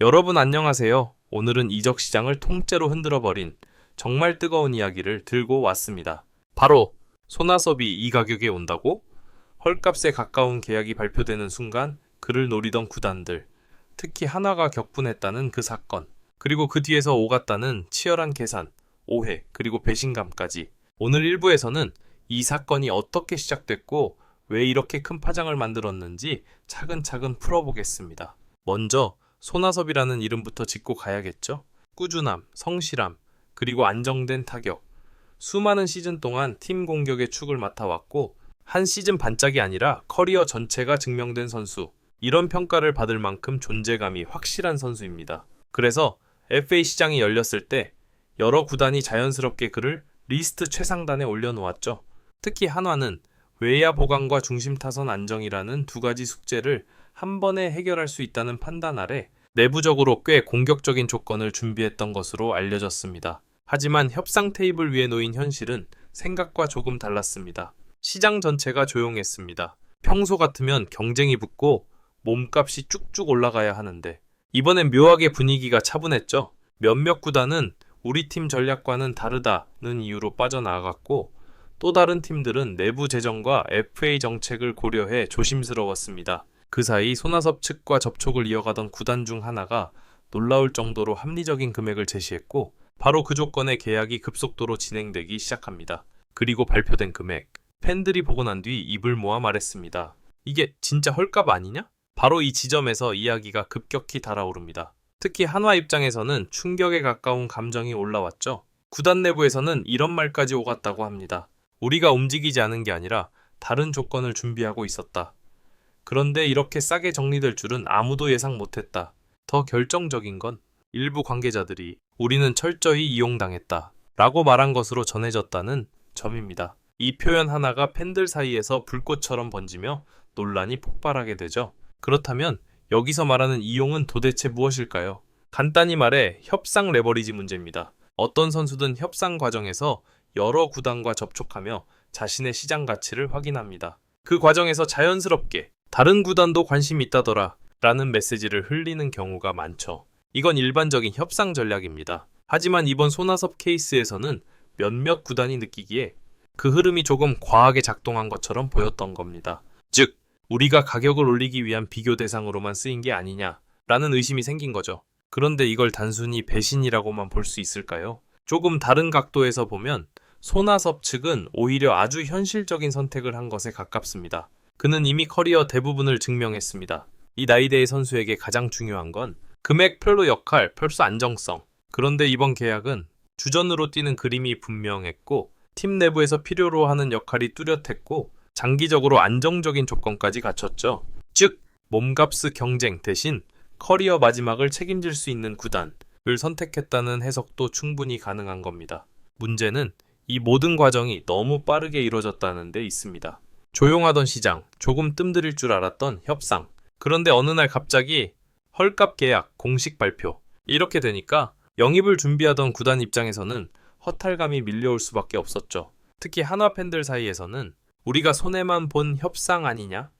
여러분 안녕하세요. 오늘은 이적 시장을 통째로 흔들어버린 정말 뜨거운 이야기를 들고 왔습니다. 바로 손아섭이 이 가격에 온다고? 헐값에 가까운 계약이 발표되는 순간 그를 노리던 구단들, 특히 하나가 격분했다는 그 사건, 그리고 그 뒤에서 오갔다는 치열한 계산, 오해, 그리고 배신감까지. 오늘 일부에서는 이 사건이 어떻게 시작됐고 왜 이렇게 큰 파장을 만들었는지 차근차근 풀어보겠습니다. 먼저 손아섭이라는 이름부터 짚고 가야겠죠? 꾸준함, 성실함, 그리고 안정된 타격. 수많은 시즌 동안 팀 공격의 축을 맡아왔고 한 시즌 반짝이 아니라 커리어 전체가 증명된 선수. 이런 평가를 받을 만큼 존재감이 확실한 선수입니다. 그래서 FA 시장이 열렸을 때 여러 구단이 자연스럽게 그를 리스트 최상단에 올려놓았죠. 특히 한화는 외야 보강과 중심 타선 안정이라는 두 가지 숙제를 한 번에 해결할 수 있다는 판단 아래 내부적으로 꽤 공격적인 조건을 준비했던 것으로 알려졌습니다. 하지만 협상 테이블 위에 놓인 현실은 생각과 조금 달랐습니다. 시장 전체가 조용했습니다. 평소 같으면 경쟁이 붙고 몸값이 쭉쭉 올라가야 하는데 이번엔 묘하게 분위기가 차분했죠. 몇몇 구단은 우리 팀 전략과는 다르다는 이유로 빠져나갔고 또 다른 팀들은 내부 재정과 FA 정책을 고려해 조심스러웠습니다. 그 사이 손아섭 측과 접촉을 이어가던 구단 중 하나가 놀라울 정도로 합리적인 금액을 제시했고 바로 그 조건에 계약이 급속도로 진행되기 시작합니다. 그리고 발표된 금액, 팬들이 보고 난 뒤 입을 모아 말했습니다. 이게 진짜 헐값 아니냐? 바로 이 지점에서 이야기가 급격히 달아오릅니다. 특히 한화 입장에서는 충격에 가까운 감정이 올라왔죠. 구단 내부에서는 이런 말까지 오갔다고 합니다. 우리가 움직이지 않은 게 아니라 다른 조건을 준비하고 있었다. 그런데 이렇게 싸게 정리될 줄은 아무도 예상 못했다. 더 결정적인 건 일부 관계자들이 우리는 철저히 이용당했다 라고 말한 것으로 전해졌다는 점입니다. 이 표현 하나가 팬들 사이에서 불꽃처럼 번지며 논란이 폭발하게 되죠. 그렇다면 여기서 말하는 이용은 도대체 무엇일까요? 간단히 말해 협상 레버리지 문제입니다. 어떤 선수든 협상 과정에서 여러 구단과 접촉하며 자신의 시장 가치를 확인합니다. 그 과정에서 자연스럽게 다른 구단도 관심이 있다더라 라는 메시지를 흘리는 경우가 많죠. 이건 일반적인 협상 전략입니다. 하지만 이번 손아섭 케이스에서는 몇몇 구단이 느끼기에 그 흐름이 조금 과하게 작동한 것처럼 보였던 겁니다. 즉, 우리가 가격을 올리기 위한 비교 대상으로만 쓰인 게 아니냐라는 의심이 생긴 거죠. 그런데 이걸 단순히 배신이라고만 볼 수 있을까요? 조금 다른 각도에서 보면 손아섭 측은 오히려 아주 현실적인 선택을 한 것에 가깝습니다. 그는 이미 커리어 대부분을 증명했습니다. 이 나이대의 선수에게 가장 중요한 건 금액, 별로 역할, 별수 안정성. 그런데 이번 계약은 주전으로 뛰는 그림이 분명했고 팀 내부에서 필요로 하는 역할이 뚜렷했고 장기적으로 안정적인 조건까지 갖췄죠. 즉, 몸값 경쟁 대신 커리어 마지막을 책임질 수 있는 구단을 선택했다는 해석도 충분히 가능한 겁니다. 문제는 이 모든 과정이 너무 빠르게 이루어졌다는 데 있습니다. 조용하던 시장, 조금 뜸들일 줄 알았던 협상. 그런데 어느 날 갑자기 헐값 계약, 공식 발표. 이렇게 되니까 영입을 준비하던 구단 입장에서는 허탈감이 밀려올 수밖에 없었죠. 특히 한화 팬들 사이에서는 우리가 손해만 본 협상 아니냐?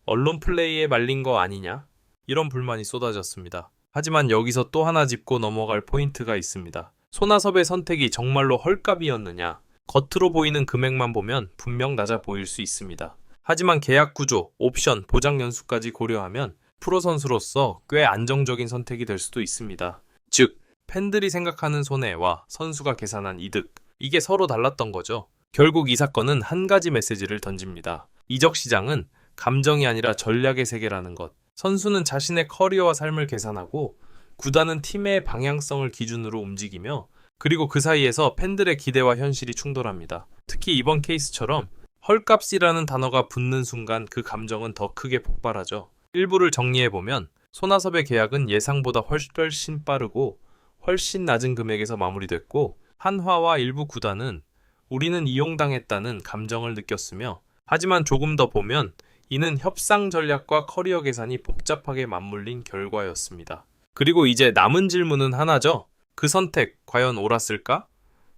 언론 플레이에 말린 거 아니냐? 이런 불만이 쏟아졌습니다. 하지만 여기서 또 하나 짚고 넘어갈 포인트가 있습니다. 손아섭의 선택이 정말로 헐값이었느냐? 겉으로 보이는 금액만 보면 분명 낮아 보일 수 있습니다. 하지만 계약 구조, 옵션, 보장 연수까지 고려하면 프로 선수로서 꽤 안정적인 선택이 될 수도 있습니다. 즉, 팬들이 생각하는 손해와 선수가 계산한 이득, 이게 서로 달랐던 거죠. 결국 이 사건은 한 가지 메시지를 던집니다. 이적 시장은 감정이 아니라 전략의 세계라는 것. 선수는 자신의 커리어와 삶을 계산하고 구단은 팀의 방향성을 기준으로 움직이며 그리고 그 사이에서 팬들의 기대와 현실이 충돌합니다. 특히 이번 케이스처럼 헐값이라는 단어가 붙는 순간 그 감정은 더 크게 폭발하죠. 일부를 정리해보면 손아섭의 계약은 예상보다 훨씬 빠르고 훨씬 낮은 금액에서 마무리됐고 한화와 일부 구단은 우리는 이용당했다는 감정을 느꼈으며 하지만 조금 더 보면 이는 협상 전략과 커리어 계산이 복잡하게 맞물린 결과였습니다. 그리고 이제 남은 질문은 하나죠. 그 선택 과연 옳았을까?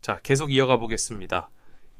자, 계속 이어가 보겠습니다.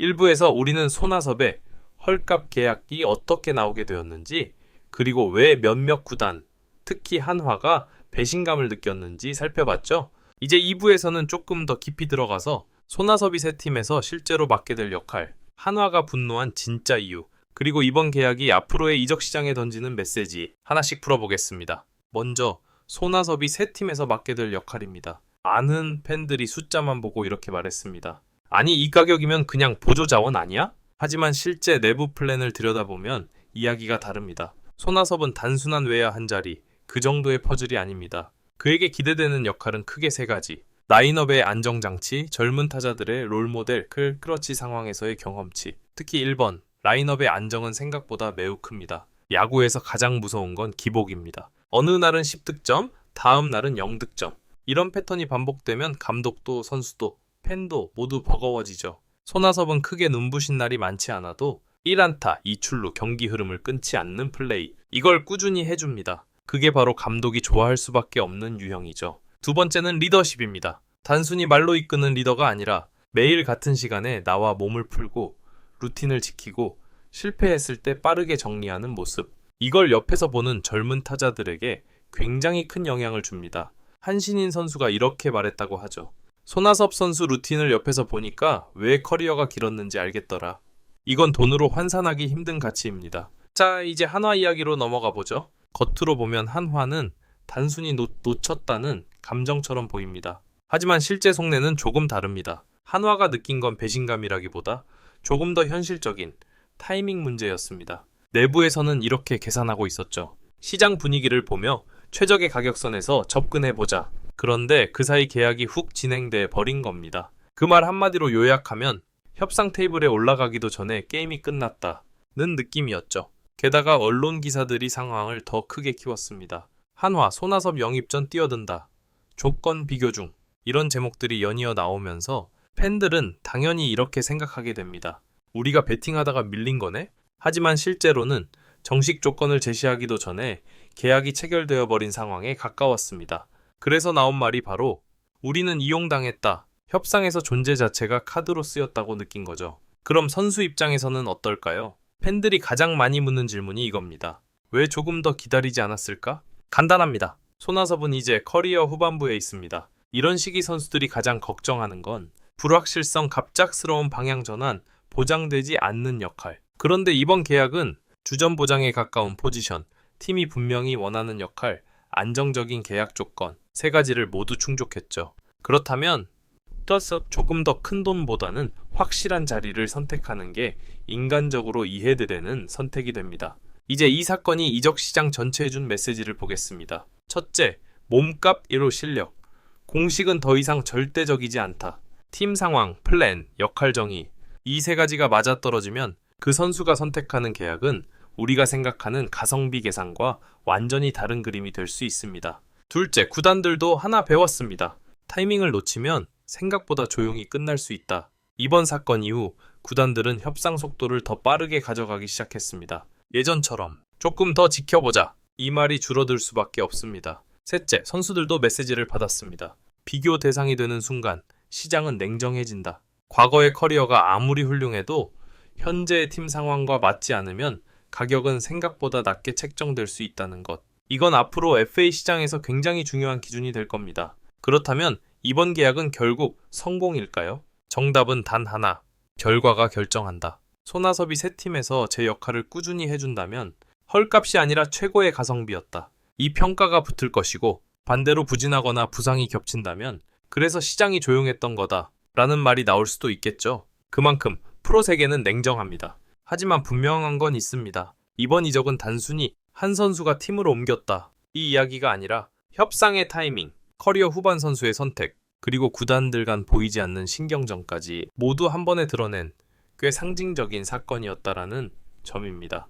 1부에서 우리는 손아섭의 헐값 계약이 어떻게 나오게 되었는지 그리고 왜 몇몇 구단, 특히 한화가 배신감을 느꼈는지 살펴봤죠? 이제 2부에서는 조금 더 깊이 들어가서 손아섭이 새 팀에서 실제로 맡게 될 역할, 한화가 분노한 진짜 이유, 그리고 이번 계약이 앞으로의 이적 시장에 던지는 메시지 하나씩 풀어보겠습니다. 먼저 손아섭이 새 팀에서 맡게 될 역할입니다. 많은 팬들이 숫자만 보고 이렇게 말했습니다. 아니, 이 가격이면 그냥 보조 자원 아니야? 하지만 실제 내부 플랜을 들여다보면 이야기가 다릅니다. 손아섭은 단순한 외야 한 자리, 그 정도의 퍼즐이 아닙니다. 그에게 기대되는 역할은 크게 세 가지. 라인업의 안정장치, 젊은 타자들의 롤모델, 클러치 상황에서의 경험치. 특히 1번, 라인업의 안정은 생각보다 매우 큽니다. 야구에서 가장 무서운 건 기복입니다. 어느 날은 10득점, 다음 날은 0득점. 이런 패턴이 반복되면 감독도 선수도 팬도 모두 버거워지죠. 손아섭은 크게 눈부신 날이 많지 않아도 1안타 2출루 경기 흐름을 끊지 않는 플레이, 이걸 꾸준히 해줍니다. 그게 바로 감독이 좋아할 수밖에 없는 유형이죠. 두 번째는 리더십입니다. 단순히 말로 이끄는 리더가 아니라 매일 같은 시간에 나와 몸을 풀고 루틴을 지키고 실패했을 때 빠르게 정리하는 모습, 이걸 옆에서 보는 젊은 타자들에게 굉장히 큰 영향을 줍니다. 한신인 선수가 이렇게 말했다고 하죠. 손아섭 선수 루틴을 옆에서 보니까 왜 커리어가 길었는지 알겠더라. 이건 돈으로 환산하기 힘든 가치입니다. 자, 이제 한화 이야기로 넘어가 보죠. 겉으로 보면 한화는 단순히 놓쳤다는 감정처럼 보입니다. 하지만 실제 속내는 조금 다릅니다. 한화가 느낀 건 배신감이라기보다 조금 더 현실적인 타이밍 문제였습니다. 내부에서는 이렇게 계산하고 있었죠. 시장 분위기를 보며 최적의 가격선에서 접근해보자. 그런데 그 사이 계약이 훅 진행돼 버린 겁니다. 그 말 한마디로 요약하면 협상 테이블에 올라가기도 전에 게임이 끝났다는 느낌이었죠. 게다가 언론 기사들이 상황을 더 크게 키웠습니다. 한화, 손아섭 영입 전 뛰어든다. 조건 비교 중. 이런 제목들이 연이어 나오면서 팬들은 당연히 이렇게 생각하게 됩니다. 우리가 베팅하다가 밀린 거네? 하지만 실제로는 정식 조건을 제시하기도 전에 계약이 체결되어 버린 상황에 가까웠습니다. 그래서 나온 말이 바로 우리는 이용당했다. 협상에서 존재 자체가 카드로 쓰였다고 느낀 거죠. 그럼 선수 입장에서는 어떨까요? 팬들이 가장 많이 묻는 질문이 이겁니다. 왜 조금 더 기다리지 않았을까? 간단합니다. 손아섭은 이제 커리어 후반부에 있습니다. 이런 시기 선수들이 가장 걱정하는 건 불확실성, 갑작스러운 방향 전환, 보장되지 않는 역할. 그런데 이번 계약은 주전 보장에 가까운 포지션, 팀이 분명히 원하는 역할, 안정적인 계약 조건, 세 가지를 모두 충족했죠. 그렇다면 조금 더 큰 돈보다는 확실한 자리를 선택하는 게 인간적으로 이해되는 선택이 됩니다. 이제 이 사건이 이적 시장 전체에 준 메시지를 보겠습니다. 첫째, 몸값 1호 실력. 공식은 더 이상 절대적이지 않다. 팀 상황, 플랜, 역할 정의. 이 세 가지가 맞아떨어지면 그 선수가 선택하는 계약은 우리가 생각하는 가성비 계산과 완전히 다른 그림이 될 수 있습니다. 둘째, 구단들도 하나 배웠습니다. 타이밍을 놓치면 생각보다 조용히 끝날 수 있다. 이번 사건 이후 구단들은 협상 속도를 더 빠르게 가져가기 시작했습니다. 예전처럼 조금 더 지켜보자. 이 말이 줄어들 수밖에 없습니다. 셋째, 선수들도 메시지를 받았습니다. 비교 대상이 되는 순간 시장은 냉정해진다. 과거의 커리어가 아무리 훌륭해도 현재의 팀 상황과 맞지 않으면 가격은 생각보다 낮게 책정될 수 있다는 것. 이건 앞으로 FA 시장에서 굉장히 중요한 기준이 될 겁니다. 그렇다면 이번 계약은 결국 성공일까요? 정답은 단 하나. 결과가 결정한다. 손아섭이 새 팀에서 제 역할을 꾸준히 해준다면 헐값이 아니라 최고의 가성비였다. 이 평가가 붙을 것이고 반대로 부진하거나 부상이 겹친다면 그래서 시장이 조용했던 거다 라는 말이 나올 수도 있겠죠. 그만큼 프로 세계는 냉정합니다. 하지만 분명한 건 있습니다. 이번 이적은 단순히 한 선수가 팀으로 옮겼다. 이 이야기가 아니라 협상의 타이밍, 커리어 후반 선수의 선택, 그리고 구단들 간 보이지 않는 신경전까지 모두 한 번에 드러낸 꽤 상징적인 사건이었다라는 점입니다.